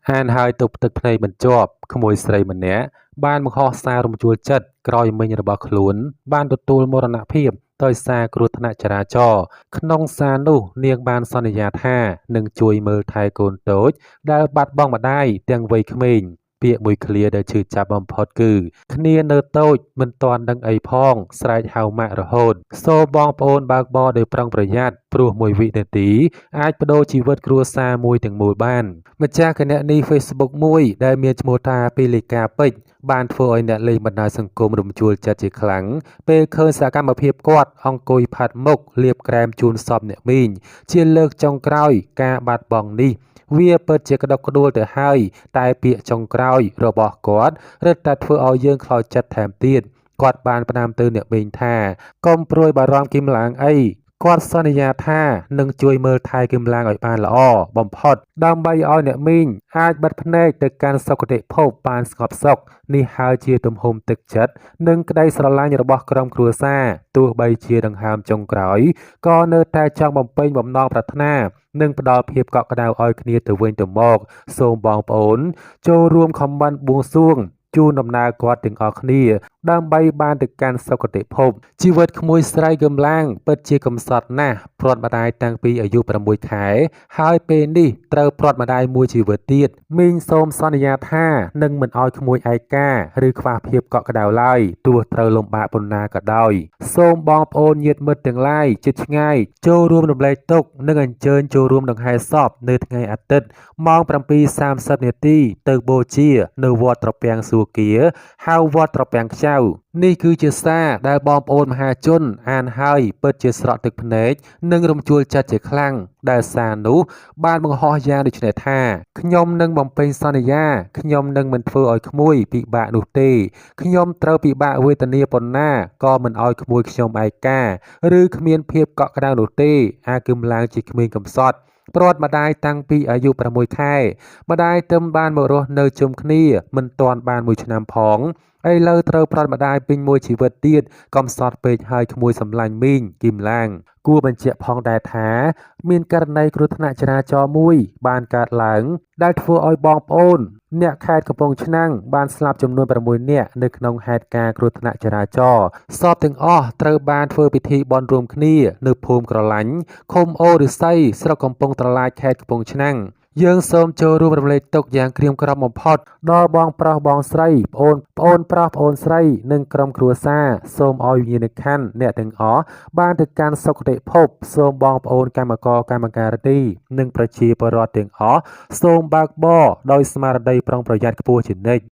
អានហើយទប់ទឹកភ្នែកបន្ជាប់ក្មួយស្រីម្នាក់បានបង្ហោះសាររំជួលចិត្តក្រោយមិញរបស់ខ្លួនបានទទួលមរណភាពដោយសារគ្រោះថ្នាក់ចរាចរណ៍ក្នុងសារនោះនាងបានសន្យាថានឹងជួយមើលថែកូនតូចដែលបាត់បង់ម្ដាយទាំងវ័យក្មេងពាក្យមួយឃ្លាដែលឈឺចាប់បំផុតគឺគ្នានៅតូចមិនទាន់ដឹងអីផងស្រែកហៅម៉ាក់រហូតសូមបងប្អូនបើកបរដោយប្រុងប្រយ័ត្នព្រោះមួយវិនាទីអាចបដូរជីវិតគ្រួសារមួយទាំងមូលបានម្ចាស់គណនី Facebook មួយដែលមានឈ្មោះថាពីលីកាពេជ្របានធ្វើឲ្យអ្នកលេងបណ្ដាញសង្គមរំជួលចិត្តជាខ្លាំងពេលឃើញសកម្មភាពគាត់អង្គុយផាត់មុខលាបក្រែមជូនសពអ្នកមីងជាលើកចុងក្រោយការបាត់បង់នេះវាពិតជាក្តុកក្តួលទៅហើយតែពាក្យចុងក្រោយរបស់គាត់រឹតតែធ្វើឲ្យយើងខ្លោចចិត្តថែមទៀតគាត់បានផ្ដាំទៅអ្នកមីងថាកុំព្រួយបារម្ភគីមឡាងអីគាត់សន្យាថានឹងជួយមើលថែគឹមឡាងឲ្យបានល្អបំផុតដើម្បីឲ្យអ្នកមីងអាចបិទភ្នែកទៅកាន់សុគតិភពបានស្ងប់សុខនេះហើយជាទំហំទឹកចិត្តនិងក្តីស្រឡាញ់របស់ក្រុមគ្រួសារទោះបីជាដង្ហើមចុងក្រោយក៏នៅតែចង់បំពេញបំណងប្រាថ្នានិងផ្ដល់ភាពកក់ក្ដៅឲ្យគ្នាទៅវិញទៅមកសូមបងប្អូនចូលរួមខមមិនបួងសួងជូនដំណើរគាត់ទាំងអស់គ្នាដើម្បីបានទៅកាន់សុគតិភពជីវិតក្មួយស្រីគឹមឡាងពិតជាកំសត់ណាស់ព្រាត់ម្ដាយតាំងពីអាយុ6ខែហើយពេលនេះត្រូវព្រាត់ម្ដាយមួយជីវិតទៀតមីងសូមសន្យាថានឹងមិនឲ្យក្មួយឯកាឬខ្វះភាពកក់ក្ដៅឡើយទោះត្រូវលំបាកប៉ុណ្ណាក៏ដោយសូមបងប្អូនញាតិមិត្តទាំងឡាយជិតឆ្ងាយចូលរួមរំលែកទុក្ខនិងអញ្ជើញចូលរួមដង្ហែសពនៅថ្ងៃអាទិត្យម៉ោង 7:30 នាទីទៅបូជានៅវត្តត្រពាំងសួគ៌ហៅវត្តត្រពាំងខ្ចៅនេះគឺជាសារដែលបងប្អូនមហាជនអានហើយពិតជាស្រក់ទឹកភ្នែកនិងរំជួលចិត្តជាខ្លាំងដែលសារនោះបានបង្ហោះយ៉ាងដូចនេះថាខ្ញុំនឹងបំពេញសន្យាខ្ញុំនឹងមិនធ្វើឲ្យក្មួយពិបាកនោះទេខ្ញុំត្រូវពិបាកវេទនាប៉ុណ្ណាក៏មិនឲ្យក្មួយខ្ញុំឯកាឬគ្មានភាពកក់ក្ដៅនោះទេអាគឹមឡើងជាក្មេងកំសត់ព្រាត់ម្ដាយតាំងពីអាយុ6ខែម្ដាយទឹមបានមករស់នៅជុំគ្នាមិនទាន់បាន1ឆ្នាំផងឥឡូវត្រូវព្រាត់ម្ដាយពេញមួយជីវិតទៀតកំសត់ពេកហើយក្មួយសម្លាញ់មីងគីមឡាងគួរបញ្ជាក់ផងដែរថាមានករណីគ្រោះថ្នាក់ចរាចរណ៍មួយបានកើតឡើងដែលធ្វើឲ្យបងប្អូនអ្នកខេត្តកំពង់ឆ្នាំងបានស្លាប់ចំនួន6នាក់នៅក្នុងហេតុការណ៍គ្រោះថ្នាក់ចរាចរណ៍សពទាំងអស់ត្រូវបានធ្វើពិធីបន់រួមគ្នានៅភូមិក្រឡាញ់ឃុំអូរិស័យស្រុកកំពង់ត្រឡាចខេត្តកំពង់ឆ្នាំងយើងសូមចូលរួមរំលែកទុក្ខយ៉ាងក្រៀមក្រំបំផុតដល់បងប្រុសបងស្រីប្អូនប្រុសប្អូនស្រីនិងក្រុមគ្រួសារសូមឲ្យវិញ្ញាណក្ខន្ធអ្នកទាំងអស់បានទៅកាន់សុគតិភពសូមបងប្អូនកម្មករកម្មការិនីនិងប្រជាពលរដ្ឋទាំងអស់សូមបើកបរដោយស្មារតីប្រុងប្រយ័ត្នខ្ពស់ជានិច្ច